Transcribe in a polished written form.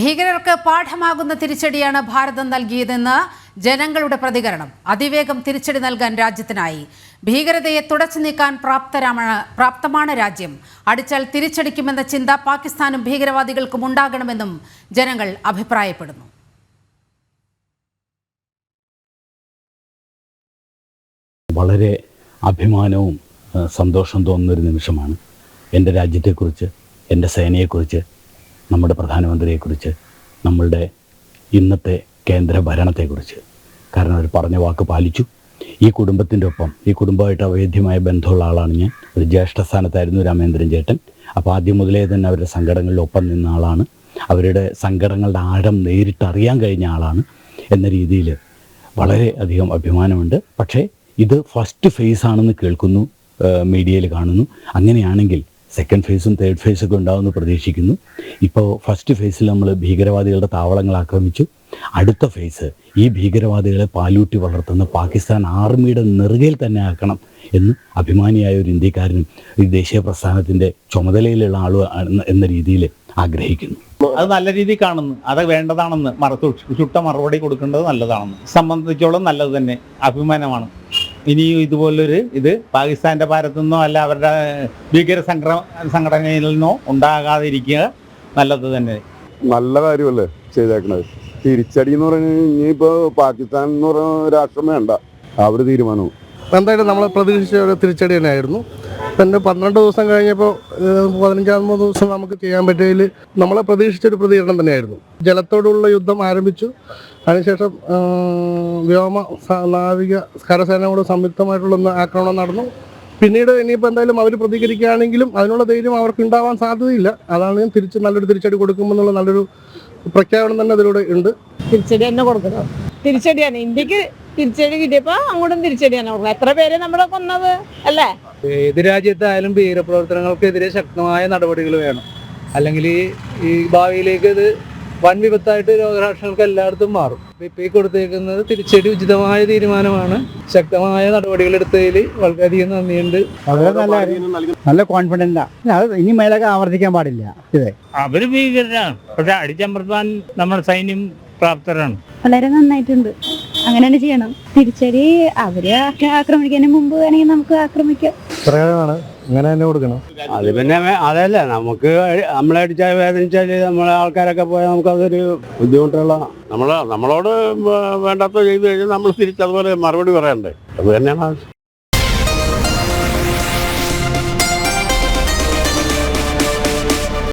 ഭീകരർക്ക് പാഠമാകുന്ന തിരിച്ചടിയാണ് ഭാരതം നൽകിയതെന്ന് ജനങ്ങളുടെ പ്രതികരണം. അതിവേഗം തിരിച്ചടി നൽകാൻ രാജ്യത്തിനായി. ഭീകരതയെ തുടച്ചു നീക്കാൻ പ്രാപ്തമാണ് രാജ്യം. അടിച്ചാൽ തിരിച്ചടിക്കുമെന്ന ചിന്ത പാകിസ്ഥാനും ഭീകരവാദികൾക്കും ഉണ്ടാകണമെന്നും ജനങ്ങൾ അഭിപ്രായപ്പെടുന്നു. വളരെ അഭിമാനവും സന്തോഷം തോന്നുന്നൊരു നിമിഷമാണ്. എൻ്റെ രാജ്യത്തെക്കുറിച്ച്, എൻ്റെ സേനയെക്കുറിച്ച്, നമ്മുടെ പ്രധാനമന്ത്രിയെക്കുറിച്ച്, നമ്മളുടെ ഇന്നത്തെ കേന്ദ്ര ഭരണത്തെക്കുറിച്ച്. കാരണം അവർ പറഞ്ഞ വാക്ക് പാലിച്ചു. ഈ കുടുംബത്തിൻ്റെ ഒപ്പം, ഈ കുടുംബമായിട്ട് അവേദ്യമായ ബന്ധമുള്ള ആളാണ് ഞാൻ. ഒരു ജ്യേഷ്ഠ സ്ഥാനത്തായിരുന്നു രാമേന്ദ്രൻ ചേട്ടൻ. അപ്പോൾ ആദ്യം മുതലേ തന്നെ അവരുടെ സങ്കടങ്ങളിലൊപ്പം നിന്ന ആളാണ്. അവരുടെ സങ്കടങ്ങളുടെ ആഴം നേരിട്ടറിയാൻ കഴിഞ്ഞ ആളാണ് എന്ന രീതിയിൽ വളരെ അധികം അഭിമാനമുണ്ട്. പക്ഷേ ഇത് ഫസ്റ്റ് ഫേസ് ആണെന്ന് കേൾക്കുന്നു, മീഡിയയിൽ കാണുന്നു. അങ്ങനെയാണെങ്കിൽ സെക്കൻഡ് ഫേസും തേർഡ് ഫേസൊക്കെ ഉണ്ടാകുമെന്ന് പ്രതീക്ഷിക്കുന്നു. ഇപ്പോൾ ഫസ്റ്റ് ഫേസിൽ നമ്മൾ ഭീകരവാദികളുടെ താവളങ്ങൾ ആക്രമിച്ചു. അടുത്ത ഫേസ് ഈ ഭീകരവാദികളെ പാലൂട്ടി വളർത്തുന്ന പാകിസ്ഥാൻ ആർമിയുടെ നെറുകയിൽ തന്നെ ആക്കണം എന്ന് അഭിമാനിയായ ഒരു ഇന്ത്യക്കാരനും ഈ ദേശീയ പ്രസ്ഥാനത്തിൻ്റെ ചുമതലയിലുള്ള ആളും എന്ന രീതിയിൽ ആഗ്രഹിക്കുന്നു. അത് നല്ല രീതിയിൽ കാണുന്നു. അത് വേണ്ടതാണെന്ന് ചുട്ട മറുപടി കൊടുക്കേണ്ടത് നല്ലതാണെന്ന് സംബന്ധിച്ചോളം നല്ലത് തന്നെ, അഭിമാനമാണ്. ഇനിയും ഇതുപോലൊരു ഇത് പാകിസ്ഥാൻ്റെ ഭാഗത്തു നിന്നോ അല്ല അവരുടെ ഭീകര സംഘടനയിൽ നിന്നോ ഉണ്ടാകാതിരിക്കുക നല്ലത് തന്നെ. നല്ല കാര്യമല്ലേ ചെയ്തേക്കണത്. തിരിച്ചടി എന്ന് പറഞ്ഞാൽ ഇനിയിപ്പോൾ പാകിസ്ഥാൻ എന്ന് പറഞ്ഞ രാഷ്ട്രം വേണ്ട, അവർ തീരുമാനവും. എന്തായാലും നമ്മൾ പ്രതീക്ഷിച്ച ഒരു തിരിച്ചടി തന്നെയായിരുന്നു. പിന്നെ 12 ദിവസം കഴിഞ്ഞപ്പോൾ 15ാമത്തെ ദിവസം നമുക്ക് ചെയ്യാൻ പറ്റിയതിൽ നമ്മളെ പ്രതീക്ഷിച്ചൊരു പ്രതികരണം തന്നെയായിരുന്നു. ജലത്തോടുള്ള യുദ്ധം ആരംഭിച്ചു. അതിനുശേഷം വ്യോമ, നാവിക, കരസേനയോട് സംയുക്തമായിട്ടുള്ള ആക്രമണം നടന്നു. പിന്നീട് ഇനിയിപ്പോൾ എന്തായാലും അവർ പ്രതികരിക്കുകയാണെങ്കിലും അതിനുള്ള ധൈര്യം അവർക്ക് ഉണ്ടാവാൻ സാധ്യതയില്ല. അതാണ് ഞാൻ നല്ലൊരു തിരിച്ചടി കൊടുക്കുമെന്നുള്ള നല്ലൊരു പ്രഖ്യാപനം തന്നെ അതിലൂടെ ഉണ്ട്. തിരിച്ചടി തന്നെ കൊടുക്കണം. തിരിച്ചടിയാണ് ഇന്ത്യക്ക്. തിരിച്ചടി കിട്ടിയപ്പോൾ അങ്ങോട്ടും തിരിച്ചടിയാണ് കൊടുക്കുന്നത്. എത്ര പേര് നമ്മളെ കൊന്നത് അല്ലേ? ഏത് രാജ്യത്തായാലും ഭീകരപ്രവർത്തനങ്ങൾക്കെതിരെ ശക്തമായ നടപടികൾ വേണം. അല്ലെങ്കിൽ ഈ ഭാവിയിലേക്ക് ഇത് വൻ വിപത്തായിട്ട് ലോകരാഷ്ട്രങ്ങൾക്ക് എല്ലായിടത്തും മാറും. ഇപ്പം ഈ കൊടുത്തേക്കുന്നത് തിരിച്ചടി ഉചിതമായ തീരുമാനമാണ്. ശക്തമായ നടപടികൾ എടുത്തതിൽ വളരെയധികം നന്ദിയുണ്ട്. നല്ല കോൺഫിഡൻ്റാ. അത് ഇനി മേലൊക്കെ ആവർത്തിക്കാൻ പാടില്ല. ഇത് അവര് ഭീകരരാണ്, പക്ഷെ അടിച്ചമർത്താൻ നമ്മുടെ സൈന്യം പ്രാപ്തരാണ്. വളരെ നന്നായിട്ടുണ്ട്. അങ്ങനെ തന്നെ ചെയ്യണം. തിരിച്ചടി അവര് ആക്രമിക്കുന്നതിന് മുമ്പ് വേണമെങ്കിൽ നമുക്ക് ആക്രമിക്കാം. പ്രകടനമാണ്, അങ്ങനെ തന്നെ കൊടുക്കണം. അത് പിന്നെ അതല്ല, നമുക്ക് നമ്മളെ അടിച്ചാൽ വേദനിച്ചാൽ നമ്മളെ ആൾക്കാരൊക്കെ പോയാൽ നമുക്കതൊരു ബുദ്ധിമുട്ടുള്ള. നമ്മളോട് വേണ്ടാത്ത ചെയ്ത് കഴിഞ്ഞാൽ നമ്മൾ തിരിച്ചതുപോലെ മറുപടി പറയണ്ടേ? അത് തന്നെയാണ് ആവശ്യം.